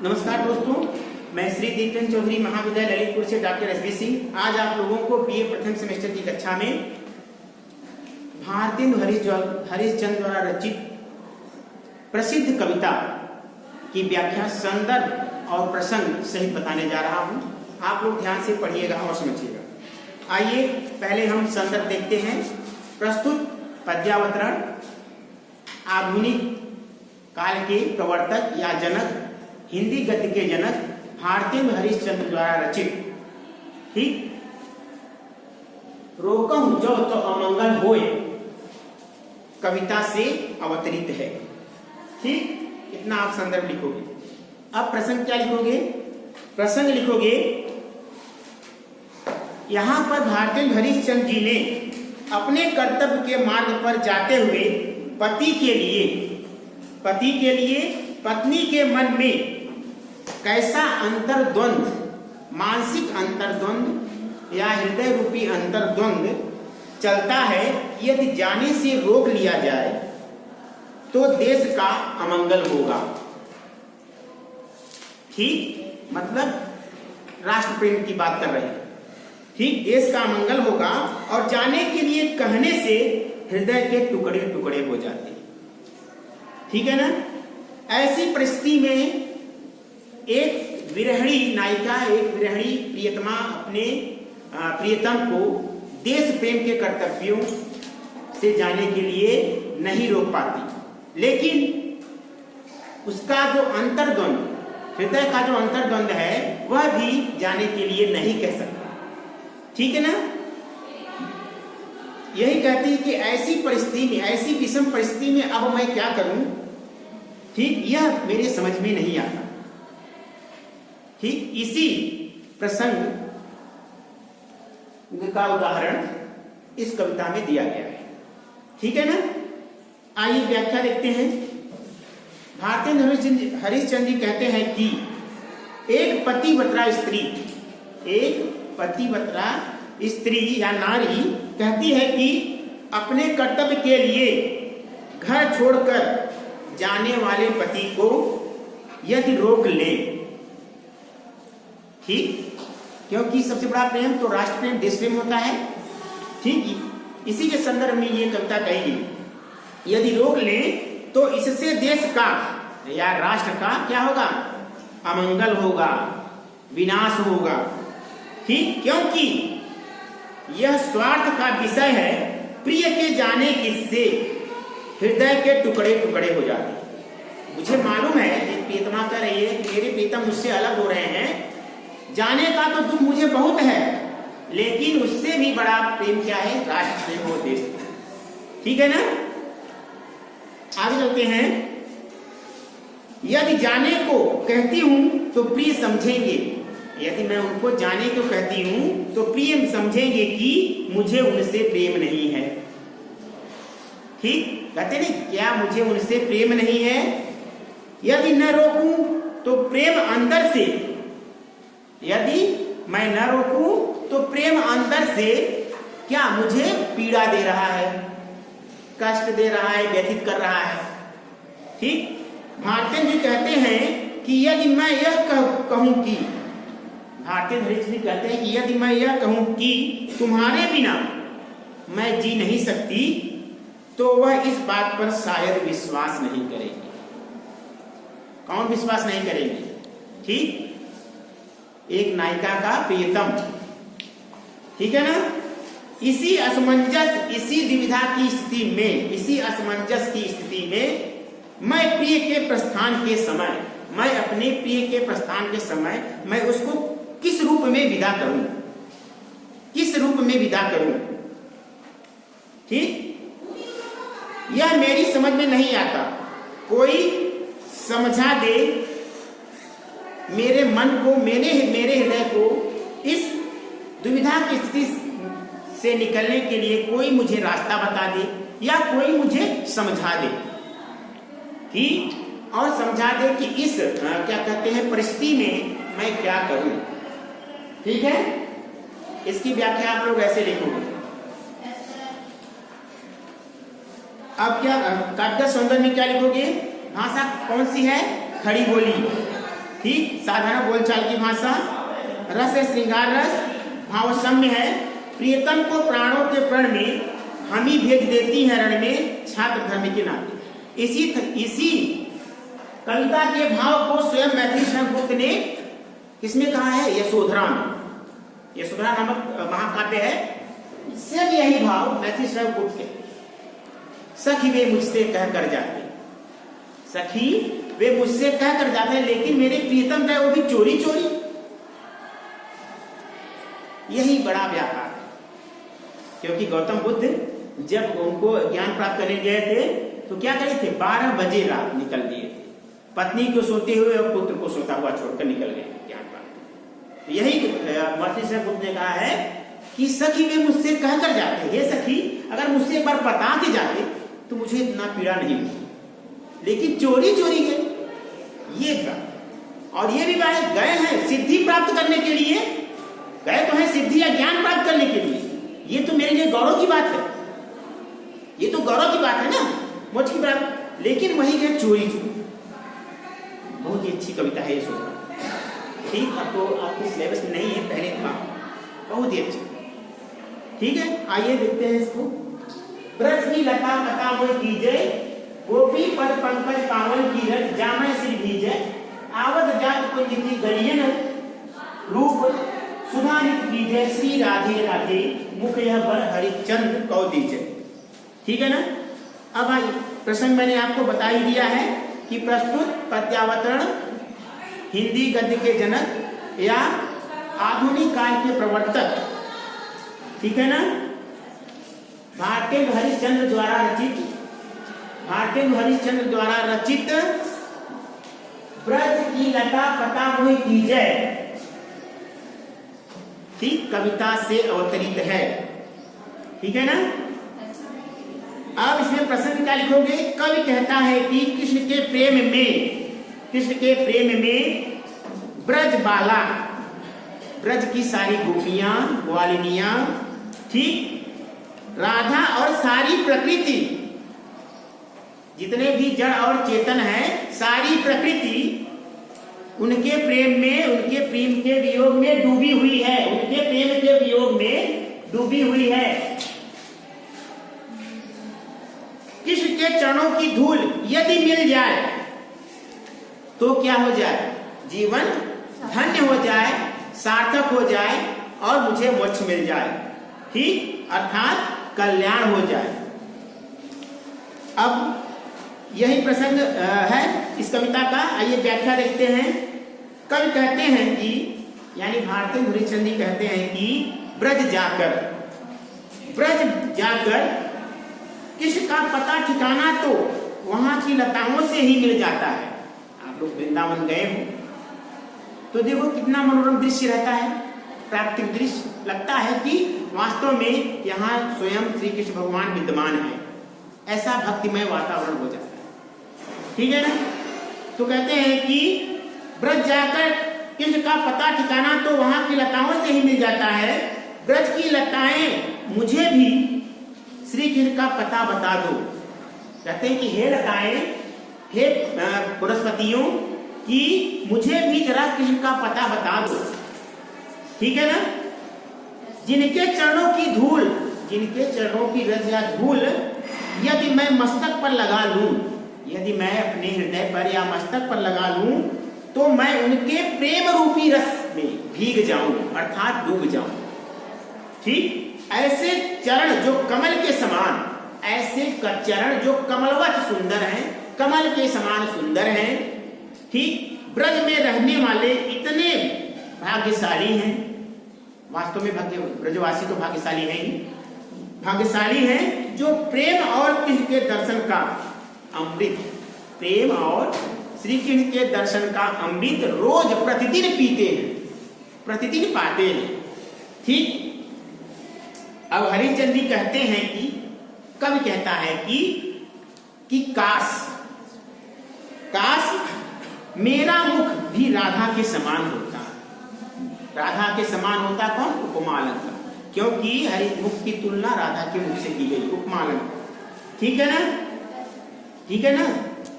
नमस्कार दोस्तों, मैं श्री दीपचंद चौधरी महाविद्यालय ललितपुर से डॉक्टर एस बी सिंह आज आप लोगों को बीए प्रथम सेमेस्टर की कक्षा में भारतेंदु हरिश्चंद्र द्वारा रचित प्रसिद्ध कविता की व्याख्या, संदर्भ और प्रसंग सहित बताने जा रहा हूं। आप लोग ध्यान से पढ़िएगा और समझिएगा। आइए पहले हम संदर्भ देखते हैं। प्रस्तुत पद्यावतरण आधुनिक काल के प्रवर्तक या जनक, हिंदी गद्य के जनक भारतेंदु हरिश्चंद्र द्वारा रचित। ठीक, रोकहु जो तो अमंगल होए कविता से अवतरित है। ठीक, इतना आप संदर्भ लिखोगे। अब प्रसंग क्या लिखोगे? प्रसंग लिखोगे, यहां पर भारतेंदु हरिश्चंद्र जी ने अपने कर्तव्य के मार्ग पर जाते हुए पति के लिए पत्नी के मन में कैसा अंतर्द्वंद, मानसिक अंतर्द्वंद या हृदय रूपी अंतर्द्वंद चलता है, यदि जाने से रोक लिया जाए तो देश का अमंगल होगा। ठीक, मतलब राष्ट्र प्रेम की बात कर रहे हैं। ठीक, देश का अमंगल होगा और जाने के लिए कहने से हृदय के टुकड़े टुकड़े हो जाते हैं। ठीक है ना? ऐसी परिस्थिति में एक विरहिणी नायिका, एक विरहिणी प्रियतमा अपने प्रियतम को देश प्रेम के कर्तव्यों से जाने के लिए नहीं रोक पाती, लेकिन उसका जो अंतर्द्वंद, हृदय का जो अंतर्द्वंद है, वह भी जाने के लिए नहीं कह सकता। ठीक है ना? यही कहती है कि ऐसी परिस्थिति में, ऐसी विषम परिस्थिति में अब मैं क्या करूं? ठीक, यह मेरे समझ में नहीं आता। ठीक, इसी प्रसंग का उदाहरण इस कविता में दिया गया है। ठीक है ना? आइए व्याख्या देखते हैं। भारतेंदु हरिश्चंद्र जी कहते हैं कि एक पतिव्रता स्त्री या नारी कहती है कि अपने कर्तव्य के लिए घर छोड़कर जाने वाले पति को यदि रोक ले, ठीक, क्योंकि सबसे बड़ा प्रेम तो राष्ट्र प्रेम, देश प्रेम होता है। ठीक, इसी के संदर्भ में ये कविता कहेगी, यदि रोक ले तो इससे देश का या राष्ट्र का क्या होगा? अमंगल होगा, विनाश होगा। ठीक, क्योंकि यह स्वार्थ का विषय है। प्रिय के जाने किससे हृदय के टुकड़े टुकड़े हो जाते हैं। मुझे मालूम है, एक प्रियतमा कह रही है कि मेरे प्रीतम मुझसे अलग हो रहे हैं, जाने का तो दुख मुझे बहुत है, लेकिन उससे भी बड़ा प्रेम क्या है? राष्ट्र प्रेम और देश। ठीक है ना? आगे चलते हैं। यदि जाने को कहती हूं तो प्रिय समझेंगे, यदि मैं उनको जाने को कहती हूं तो प्रिय समझेंगे कि मुझे उनसे प्रेम नहीं है। ठीक, कहते नहीं क्या मुझे उनसे प्रेम नहीं है? यदि न रोकूं तो प्रेम अंदर से, यदि मैं न रोकूं तो प्रेम अंदर से क्या मुझे पीड़ा दे रहा है, कष्ट दे रहा है, व्यथित कर रहा है। ठीक, भारतेंदु जी कहते हैं कि यदि मैं यह कहूं कि, भारतेंदु हरिश्चंद्र जी कहते हैं कि यदि मैं यह कहूं कि तुम्हारे बिना मैं जी नहीं सकती, तो वह इस बात पर शायद विश्वास नहीं करेगी। कौन विश्वास नहीं करेगी? ठीक, एक नायिका का प्रियतम। ठीक है ना? इसी असमंजस, इसी दुविधा की स्थिति में, इसी असमंजस की स्थिति में मैं प्रिय के प्रस्थान के समय, मैं अपने प्रिय के प्रस्थान के समय मैं उसको किस रूप में विदा करूं, किस रूप में विदा करूं? ठीक, यह मेरी समझ में नहीं आता। कोई समझा दे मेरे मन को, मेरे हृदय को इस दुविधा की स्थिति से निकलने के लिए कोई मुझे रास्ता बता दे या कोई मुझे समझा दे कि, और समझा दे कि इस क्या कहते हैं परिस्थिति में मैं क्या करूं। ठीक है? इसकी व्याख्या आप लोग ऐसे लिखोगे। अब क्या काव्य सौंदर्य में क्या लिखोगे? भाषा कौन सी है? खड़ी बोली। ठीक, साधारण बोलचाल की भाषा, रस है श्रृंगार रस, भाव सम्य है, प्रियतम को प्राणों के प्रण में हम ही भेज देती है रण में छात्र धर्म के नाते। इसी कविता के भाव को स्वयं मैथिली शरणागत ने किसमें कहा है? यशोधरा में। यशोधरा नामक महाकाव्य है, इससे भी यही भाव मैथिली शरणागत के। सखी वे मुझसे कह कर जाते, सखी वे मुझसे कह कर जाते हैं, लेकिन मेरे प्रियतम गए वो भी चोरी चोरी। यही बड़ा व्यापार है, क्योंकि गौतम बुद्ध जब उनको ज्ञान प्राप्त करने गए थे तो क्या करे थे? 12 बजे रात निकल दिए थे, पत्नी को सोते हुए और पुत्र को सोता हुआ छोड़कर निकल गए ज्ञान प्राप्त। तो यही मैथिली शरणागत ने कहा है कि सखी वे मुझसे कह कर जाते, हे सखी अगर मुझसे एक बार बता के जाते तो मुझे इतना पीड़ा नहीं होती, लेकिन चोरी चोरी गए। ये और ये भी गए हैं सिद्धि प्राप्त करने के लिए, गए तो है सिद्धि या ज्ञान प्राप्त करने के लिए। ये तो मेरे लिए गौरव की बात है, ये तो गौरव की बात है ना, मोक्ष की बात। लेकिन वही गए चोरी चोरी। बहुत ही अच्छी कविता है ये सुना, ठीक। अब तो आपके सिलेबस में नहीं है, पहले था, बहुत ही अच्छा। ठीक है, आइए देखते हैं इसको। ब्रज की लता कथा मोय कीजय, गोपी पद पंकज पावन कीरत, जामय सिर भीजय, आवत जात को निधि गलियन रूप सुधा नित कीजय, श्री राधे राधे मुख यह बर हरिचंद्र कौ दीजय। ठीक है ना। अब आइए, प्रसंग मैंने आपको बता ही दिया है कि प्रस्तुत पद्यावतरण हिंदी गद्य के जनक या आधुनिक काल के प्रवर्तक, ठीक है ना, भारतेंदु हरिश्चंद्र द्वारा रचित ब्रज की लता पता मोय कीजय, ठीक, कविता से अवतरित है। ठीक है ना। अब इसमें प्रसंग क्या लिखोगे? कवि कहता है कि कृष्ण के प्रेम में ब्रज बाला, ब्रज की सारी गोपियां ग्वालिनियां, ठीक, राधा और सारी प्रकृति, जितने भी जड़ और चेतन है, सारी प्रकृति उनके प्रेम में, उनके प्रेम के वियोग में डूबी हुई है, उनके प्रेम के वियोग में डूबी हुई है। कृष्ण के चरणों की धूल यदि मिल जाए तो क्या हो जाए? जीवन धन्य हो जाए, सार्थक हो जाए और मुझे मोक्ष मिल जाए, ठीक, अर्थात कल्याण हो जाए। अब यही प्रसंग है इस कविता का। आइए व्याख्या देखते हैं। कवि कहते हैं कि, यानी भारतेंदु हरिश्चंद्र कहते हैं कि ब्रज जाकर कृष्ण का पता ठिकाना तो वहां की लताओं से ही मिल जाता है। आप लोग वृंदावन गए हो तो देखो कितना मनोरम दृश्य रहता है, प्राकृतिक दृश्य, लगता है कि वास्तव में यहाँ स्वयं श्री कृष्ण भगवान विद्यमान है, ऐसा भक्तिमय वातावरण हो जाता है। ठीक है ना। तो कहते हैं कि ब्रज जाकर कृष्ण का पता ठिकाना तो वहां की लताओं से ही मिल जाता है। ब्रज की लताएं मुझे भी श्री कृष्ण का पता बता दो। कहते हैं कि हे लताएं, हे पुरस्पतियों, कि मुझे भी जरा कृष्ण का पता बता दो। ठीक है ना। जिनके चरणों की धूल, जिनके चरणों की रज या धूल यदि मैं मस्तक पर लगा लूं, यदि मैं अपने हृदय पर या मस्तक पर लगा लूं, तो मैं उनके प्रेम रूपी रस में भीग जाऊं, अर्थात डूब जाऊं। ठीक, ऐसे चरण जो कमल के समान, ऐसे चरण जो कमलवत सुंदर हैं, कमल के समान सुंदर हैं। ठीक, ब्रज में रहने वाले इतने भाग्यशाली हैं। वास्तव में ब्रजवासी तो भाग्यशाली हैं ही, भाग्यशाली हैं जो प्रेम और कृष्ण के दर्शन का अमृत, प्रेम और श्री कृष्ण के दर्शन का अमृत रोज प्रतिदिन पीते हैं, प्रतिदिन पाते हैं। ठीक। अब हरिश्चंद्र जी कहते हैं कि, कवि कहता है कि काश मेरा मुख भी राधा के समान होता। राधा के समान होता कौन? उपमालंकार, क्योंकि हरि मुख की तुलना राधा के मुख से की गई, उपमालंकार। ठीक है ना, ठीक है ना।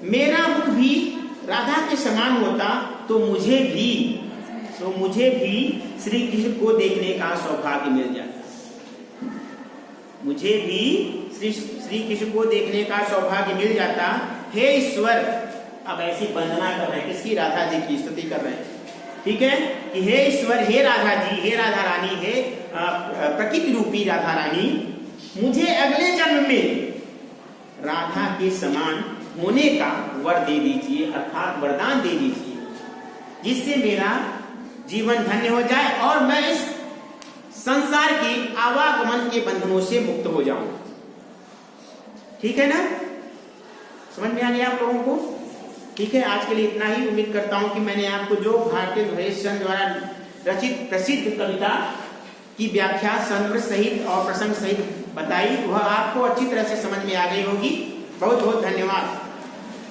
मेरा मुख भी राधा के समान होता तो मुझे भी श्री कृष्ण को देखने का सौभाग्य मिल जाता, मुझे भी श्री कृष्ण को देखने का सौभाग्य मिल जाता। हे ईश्वर, अब ऐसी वंदना कर रहे हैं, किसकी? राधा जी की स्तुति कर रहे हैं, ठीक है, कि हे ईश्वर, हे राधा जी, हे राधा रानी, हे प्रकृति रूपी राधा रानी, मुझे अगले जन्म में राधा के समान होने का वर दे दीजिए, अर्थात वरदान दे दीजिए, जिससे मेरा जीवन धन्य हो जाए और मैं इस संसार के आवागमन के बंधनों से मुक्त हो जाऊं। ठीक है ना? समझ में आ गया आप लोगों को? ठीक है, आज के लिए इतना ही। उम्मीद करता हूं कि मैंने आपको जो भारतीय हरिश्चंद्र द्वारा रचित प्रसिद्ध कविता की व्याख्या संदर्भ सहित और प्रसंग सहित बताई, वह आपको अच्छी तरह से समझ में आ गई होगी। बहुत बहुत धन्यवाद।